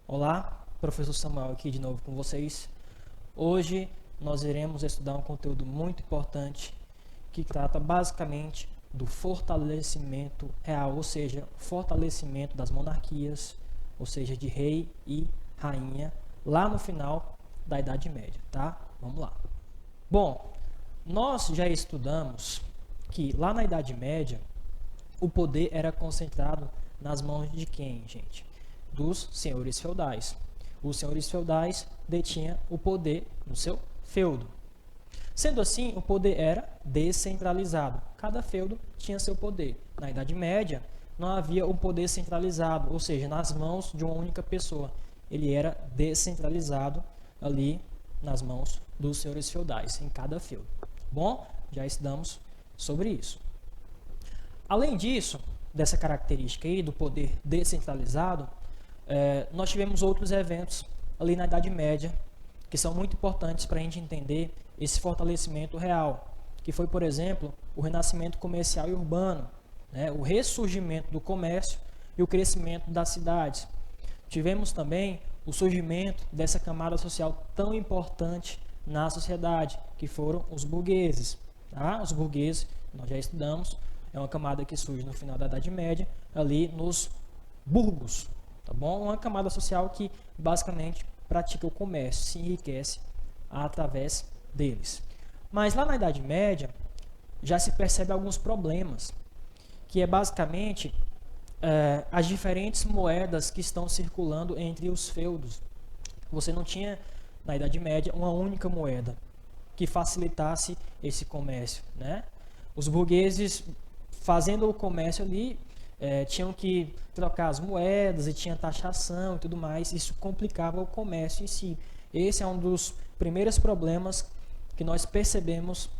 Olá, professor Samuel aqui de novo com vocês. Hoje nós iremos estudar um conteúdo muito importante que trata basicamente do fortalecimento real, ou seja, fortalecimento das monarquias, ou seja, de rei e rainha, lá no final da Idade Média, tá? Vamos lá. Bom, nós já estudamos que lá na Idade Média o poder era concentrado nas mãos de quem, gente? Dos senhores feudais. Os senhores feudais detinham o poder no seu feudo. Sendo assim, o poder era descentralizado. Cada feudo tinha seu poder. Na Idade Média, não havia um poder centralizado, ou seja, nas mãos de uma única pessoa. Ele era descentralizado ali nas mãos dos senhores feudais, em cada feudo. Bom, já estudamos sobre isso. Além disso, dessa característica aí do poder descentralizado, nós tivemos outros eventos ali na Idade Média que são muito importantes para a gente entender esse fortalecimento real, que foi, por exemplo, o renascimento comercial e urbano, né? O ressurgimento do comércio e o crescimento das cidades. Tivemos também o surgimento dessa camada social tão importante na sociedade, que foram os burgueses. Tá? Os burgueses, nós já estudamos, é uma camada que surge no final da Idade Média, ali nos burgos. Tá bom? Uma camada social que basicamente pratica o comércio, se enriquece através deles. Mas lá na Idade Média já se percebe alguns problemas, que é basicamente as diferentes moedas que estão circulando entre os feudos. Você não tinha na Idade Média uma única moeda que facilitasse esse comércio, né? Os burgueses fazendo o comércio ali tinham que trocar as moedas e tinha taxação e tudo mais. Isso complicava o comércio em si. Esse é um dos primeiros problemas que nós percebemos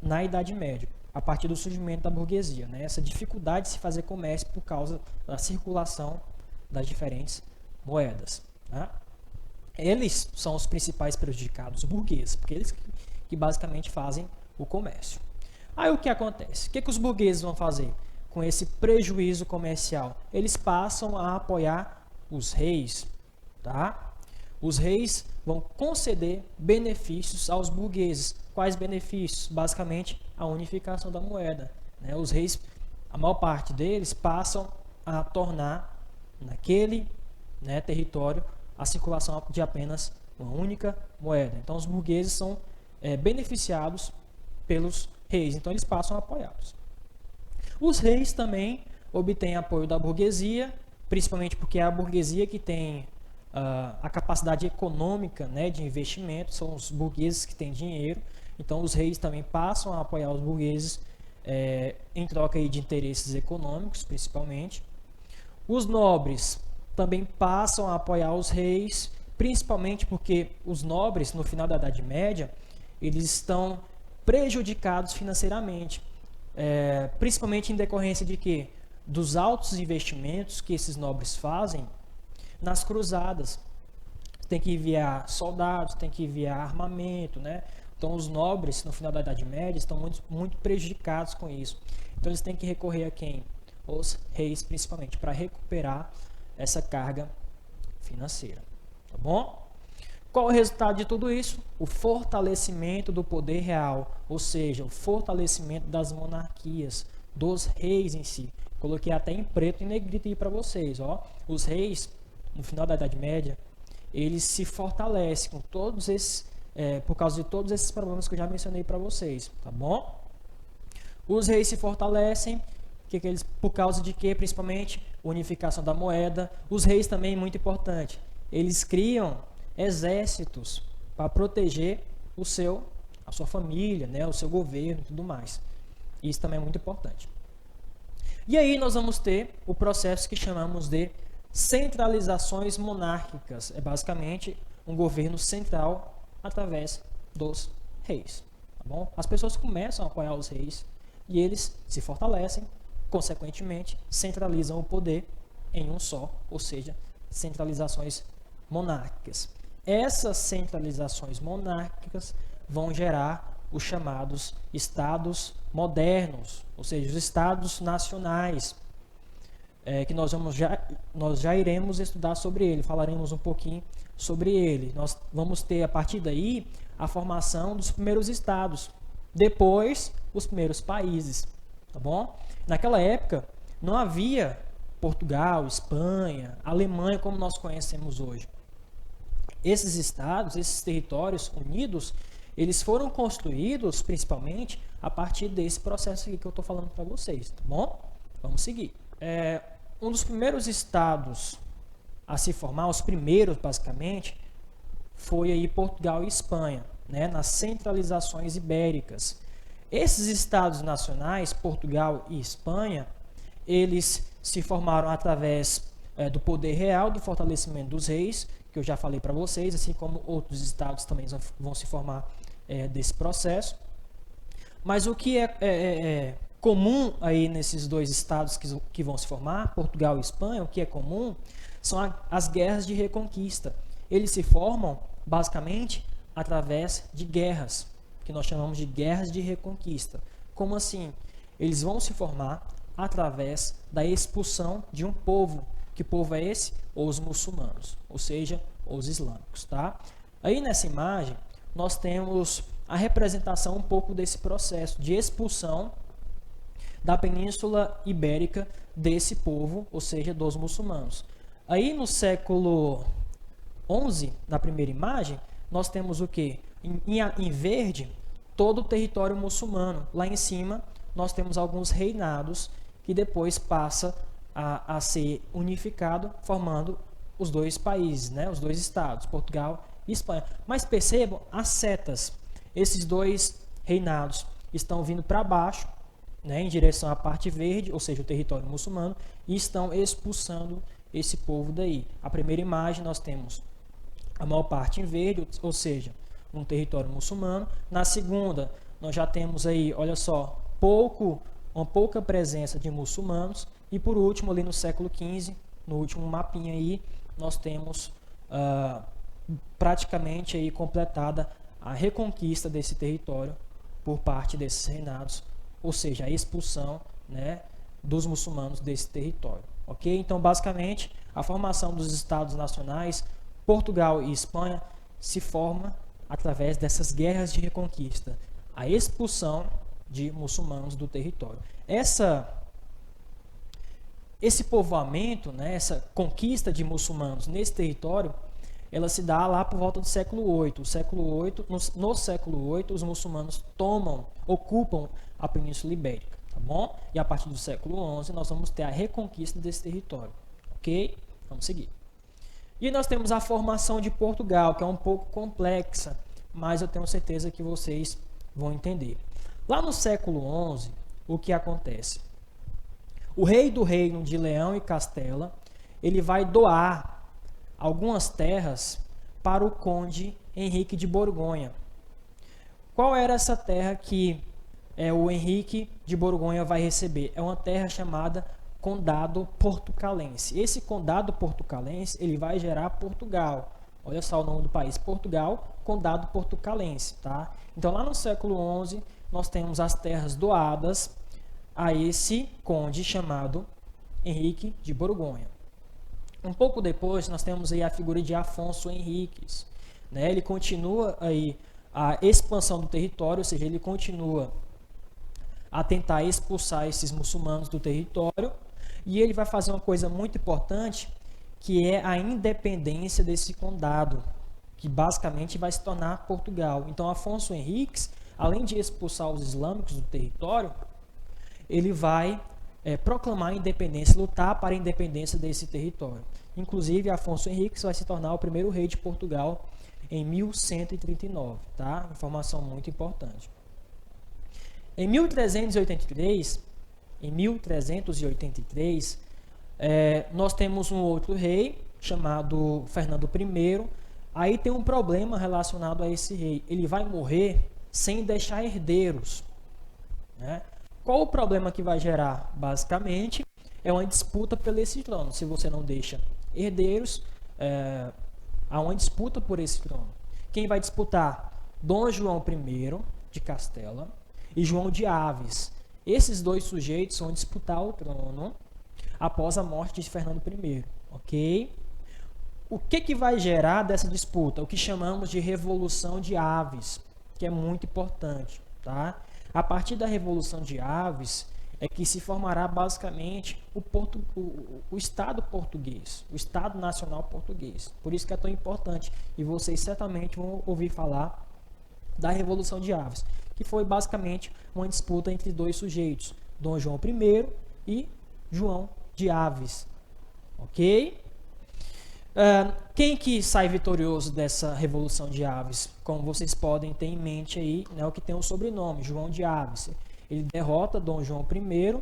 na Idade Média, a partir do surgimento da burguesia, né? Essa dificuldade de se fazer comércio por causa da circulação das diferentes moedas, né? Eles são os principais prejudicados, os burgueses, porque eles que basicamente fazem o comércio. Aí o que acontece? O que os burgueses vão fazer com esse prejuízo comercial? Eles passam a apoiar os reis, tá? Os reis vão conceder benefícios aos burgueses. Quais benefícios? Basicamente, a unificação da moeda, né? Os reis, a maior parte deles, passam a tornar naquele, né, território a circulação de apenas uma única moeda. Então, os burgueses são beneficiados pelos reis, então eles passam a apoiá-los. Os reis também obtêm apoio da burguesia, principalmente porque é a burguesia que tem a capacidade econômica, né, de investimento, são os burgueses que têm dinheiro, então os reis também passam a apoiar os burgueses em troca aí de interesses econômicos, principalmente. Os nobres também passam a apoiar os reis, principalmente porque os nobres, no final da Idade Média, eles estão prejudicados financeiramente, principalmente em decorrência de quê? Dos altos investimentos que esses nobres fazem nas cruzadas. Tem que enviar soldados, tem que enviar armamento, né? Então os nobres, no final da Idade Média, estão muito prejudicados com isso. Então eles têm que recorrer a quem? Os reis, principalmente, para recuperar essa carga financeira. Tá bom? Qual é o resultado de tudo isso? O fortalecimento do poder real, ou seja, o fortalecimento das monarquias, dos reis em si. Coloquei até em preto e negrito aí para vocês. Ó. Os reis, no final da Idade Média, eles se fortalecem com todos esses, por causa de todos esses problemas que eu já mencionei para vocês. Tá bom? Os reis se fortalecem por causa de quê? Principalmente unificação da moeda. Os reis também, muito importante, eles criam exércitos para proteger a sua família, né, o seu governo e tudo mais. Isso também é muito importante. E aí nós vamos ter o processo que chamamos de centralizações monárquicas. É basicamente um governo central através dos reis. Tá bom? As pessoas começam a apoiar os reis e eles se fortalecem, consequentemente centralizam o poder em um só, ou seja, centralizações monárquicas. Essas centralizações monárquicas vão gerar os chamados estados modernos, ou seja, os estados nacionais. que nós já iremos estudar sobre ele, falaremos um pouquinho sobre ele. Nós vamos ter, a partir daí, a formação dos primeiros estados, depois os primeiros países, tá bom? Naquela época, não havia Portugal, Espanha, Alemanha como nós conhecemos hoje. Esses estados, esses territórios unidos, eles foram construídos principalmente a partir desse processo aqui que eu estou falando para vocês, tá bom? Vamos seguir. Um dos primeiros estados a se formar, os primeiros basicamente, foi aí Portugal e Espanha, né, nas centralizações ibéricas. Esses estados nacionais, Portugal e Espanha, eles se formaram através do poder real, do fortalecimento dos reis, que eu já falei para vocês, assim como outros estados também vão se formar desse processo. Mas o que é comum aí nesses dois estados que vão se formar, Portugal e Espanha, o que é comum são as guerras de reconquista. Eles se formam basicamente através de guerras, que nós chamamos de guerras de reconquista. Como assim? Eles vão se formar através da expulsão de um povo. Que povo é esse? Os muçulmanos, ou seja, os islâmicos, tá? Aí nessa imagem, nós temos a representação um pouco desse processo de expulsão da Península Ibérica desse povo, ou seja, dos muçulmanos. Aí no século XI, na primeira imagem, nós temos o quê? Em verde, todo o território muçulmano. Lá em cima, nós temos alguns reinados que depois passa a ser unificado, formando os dois países, né? Os dois estados, Portugal e Espanha. Mas percebam as setas. Esses dois reinados estão vindo para baixo, né, em direção à parte verde, ou seja, o território muçulmano, e estão expulsando esse povo daí. A primeira imagem nós temos a maior parte em verde, ou seja, um território muçulmano. Na segunda, nós já temos aí, olha só, uma pouca presença de muçulmanos. E por último, ali no século XV, no último mapinha aí, nós temos praticamente aí completada a reconquista desse território por parte desses reinados, ou seja, a expulsão, né, dos muçulmanos desse território. Ok? Então, basicamente, a formação dos estados nacionais, Portugal e Espanha, se forma através dessas guerras de reconquista, a expulsão de muçulmanos do território. Esse povoamento, né, essa conquista de muçulmanos nesse território, ela se dá lá por volta do século VIII. No século VIII, os muçulmanos ocupam a Península Ibérica, tá bom? E a partir do século XI, nós vamos ter a reconquista desse território, ok? Vamos seguir. E nós temos a formação de Portugal, que é um pouco complexa, mas eu tenho certeza que vocês vão entender. Lá no século XI, o que acontece? O rei do reino de Leão e Castela, ele vai doar algumas terras para o conde Henrique de Borgonha. Qual era essa terra que o Henrique de Borgonha vai receber? É uma terra chamada Condado Portucalense. Esse Condado Portucalense, ele vai gerar Portugal. Olha só o nome do país, Portugal, Condado Portucalense, tá? Então lá no século XI, nós temos as terras doadas a esse conde chamado Henrique de Borgonha. Um pouco depois, nós temos aí a figura de Afonso Henriques, né? Ele continua aí a expansão do território, ou seja, ele continua a tentar expulsar esses muçulmanos do território, e ele vai fazer uma coisa muito importante, que é a independência desse condado, que basicamente vai se tornar Portugal. Então, Afonso Henriques, além de expulsar os islâmicos do território, ele vai proclamar a independência, lutar para a independência desse território. Inclusive, Afonso Henriques vai se tornar o primeiro rei de Portugal em 1139, tá? Informação muito importante. Em 1383, nós temos um outro rei chamado Fernando I. Aí tem um problema relacionado a esse rei. Ele vai morrer sem deixar herdeiros, né? Qual o problema que vai gerar? Basicamente, é uma disputa pelo esse trono. Se você não deixa herdeiros, há uma disputa por esse trono. Quem vai disputar? Dom João I de Castela e João de Aves. Esses dois sujeitos vão disputar o trono. após a morte de Fernando I, ok? O que vai gerar dessa disputa? O que chamamos de Revolução de Aves, que é muito importante, tá? A partir da Revolução de Aves é que se formará basicamente o Estado português, o Estado Nacional Português. Por isso que é tão importante. E vocês certamente vão ouvir falar da Revolução de Aves, que foi basicamente uma disputa entre dois sujeitos, Dom João I e João de Aves. Ok? Quem que sai vitorioso dessa Revolução de Aves? Como vocês podem ter em mente aí, né, o que tem o sobrenome, João de Aves. Ele derrota Dom João I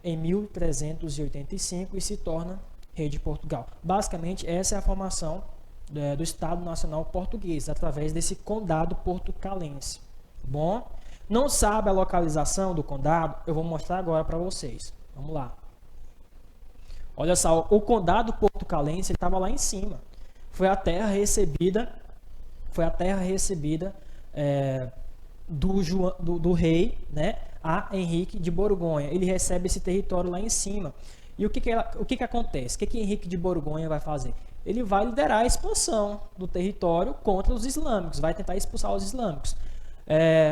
em 1385 e se torna rei de Portugal. Basicamente, essa é a formação do Estado Nacional Português, através desse condado portucalense. Bom, não sabe a localização do condado? Eu vou mostrar agora para vocês. Vamos lá. Olha só, o condado portucalense estava lá em cima. Foi a terra recebida do rei, né, a Henrique de Borgonha. Ele recebe esse território lá em cima. E o que acontece? O que Henrique de Borgonha vai fazer? Ele vai liderar a expansão do território contra os islâmicos, vai tentar expulsar os islâmicos.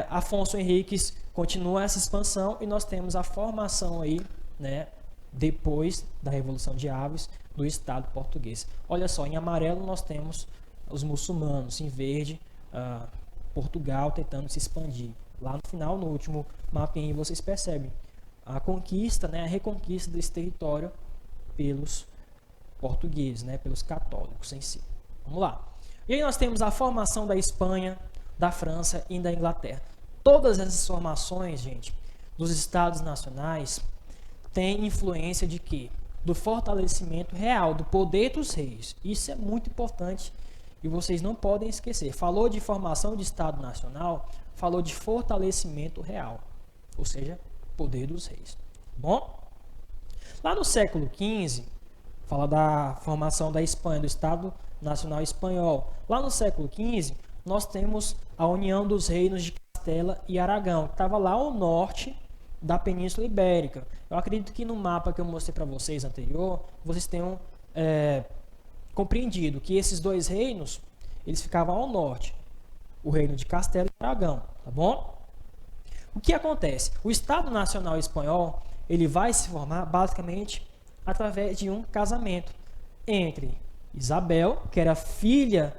Afonso Henriques continua essa expansão e nós temos a formação aí, né, depois da Revolução de Aves, do Estado português. Olha só, em amarelo nós temos os muçulmanos, em verde, Portugal tentando se expandir. Lá no final, no último mapinha, vocês percebem a conquista, né, a reconquista desse território pelos portugueses, né, pelos católicos em si. Vamos lá. E aí nós temos a formação da Espanha, da França e da Inglaterra. Todas essas formações, gente, dos estados nacionais, têm influência de quê? Do fortalecimento real, do poder dos reis. Isso é muito importante e vocês não podem esquecer. Falou de formação de Estado Nacional, falou de fortalecimento real, ou seja, poder dos reis. Bom, lá no século XV, fala da formação da Espanha, do Estado Nacional Espanhol. Lá no século XV, nós temos a união dos reinos de Castela e Aragão, que estava lá ao norte da Península Ibérica. Eu acredito que no mapa que eu mostrei para vocês anterior, vocês tenham compreendido que esses dois reinos, eles ficavam ao norte, o reino de Castela e Aragão, tá bom? O que acontece? O Estado Nacional Espanhol, ele vai se formar basicamente através de um casamento entre Isabel, que era filha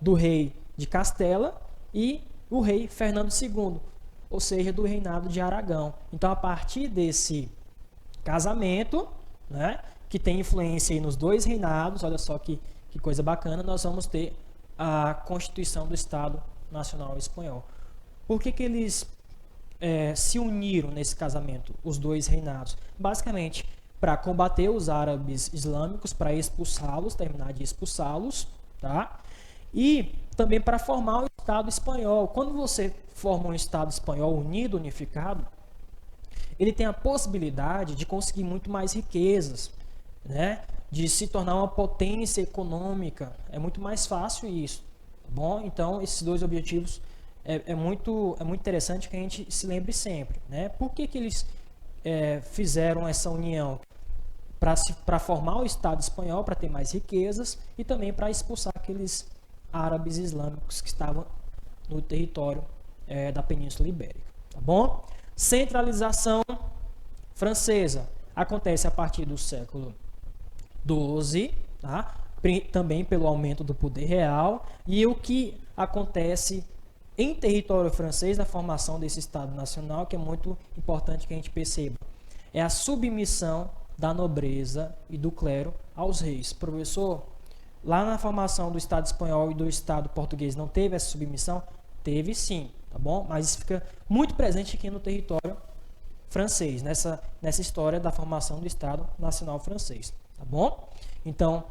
do rei de Castela, e o rei Fernando II, ou seja, do reinado de Aragão. Então, a partir desse casamento, né, que tem influência aí nos dois reinados, olha só que coisa bacana, nós vamos ter a Constituição do Estado Nacional Espanhol. Por que eles se uniram nesse casamento, os dois reinados? Basicamente, para combater os árabes islâmicos, para expulsá-los, terminar de expulsá-los, tá? E também para formar o Estado espanhol. Quando você forma um Estado espanhol unido, unificado, ele tem a possibilidade de conseguir muito mais riquezas, né? De se tornar uma potência econômica. É muito mais fácil isso, tá bom? Então, esses dois objetivos é muito interessante que a gente se lembre sempre, né? Por que eles fizeram essa união? Para formar o Estado espanhol, para ter mais riquezas e também para expulsar aqueles árabes islâmicos que estavam no território da Península Ibérica, tá bom? Centralização francesa acontece a partir do século XII, tá? Também pelo aumento do poder real, e o que acontece em território francês na formação desse Estado Nacional, que é muito importante que a gente perceba, é a submissão da nobreza e do clero aos reis. Professor, lá na formação do Estado espanhol e do Estado português não teve essa submissão? Teve sim, tá bom? Mas isso fica muito presente aqui no território francês, nessa história da formação do Estado Nacional francês, tá bom? Então,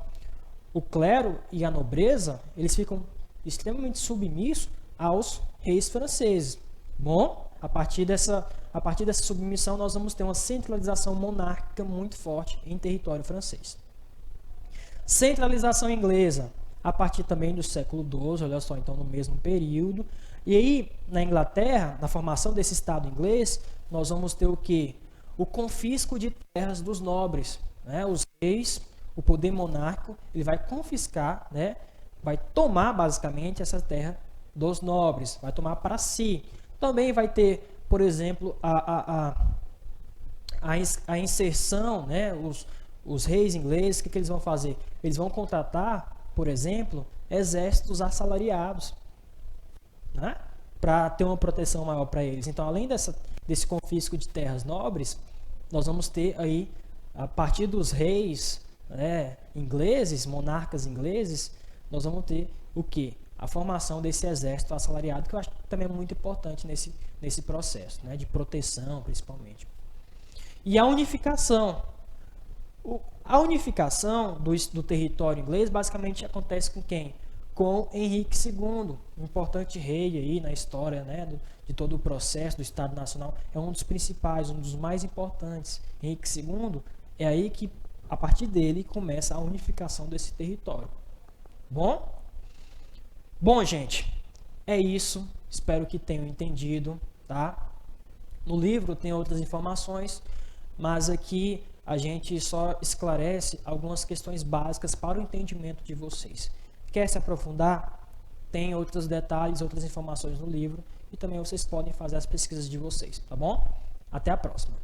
o clero e a nobreza, eles ficam extremamente submissos aos reis franceses, bom? A partir dessa submissão, nós vamos ter uma centralização monárquica muito forte em território francês. Centralização inglesa, a partir também do século XII, olha só, então no mesmo período. E aí, na Inglaterra, na formação desse Estado inglês, nós vamos ter o quê? O confisco de terras dos nobres. né? Os reis, o poder monárquico, ele vai confiscar, né? Vai tomar basicamente essa terra dos nobres, vai tomar para si. Também vai ter, por exemplo, a inserção, né? Os reis ingleses, o que eles vão fazer? Eles vão contratar, por exemplo, exércitos assalariados, né? Para ter uma proteção maior para eles. Então, além desse confisco de terras nobres, nós vamos ter aí, a partir dos reis, né, ingleses, monarcas ingleses, nós vamos ter o quê? A formação desse exército assalariado, que eu acho que também é muito importante nesse processo, né, de proteção, principalmente. E a unificação. A unificação do território inglês basicamente acontece com quem? Com Henrique II, um importante rei aí na história, né, de todo o processo do Estado Nacional. É um dos principais, um dos mais importantes. Henrique II, é aí que, a partir dele, começa a unificação desse território. Bom? Bom, gente, é isso. Espero que tenham entendido, tá? No livro tem outras informações, mas aqui a gente só esclarece algumas questões básicas para o entendimento de vocês. Quer se aprofundar? Tem outros detalhes, outras informações no livro, e também vocês podem fazer as pesquisas de vocês, tá bom? Até a próxima!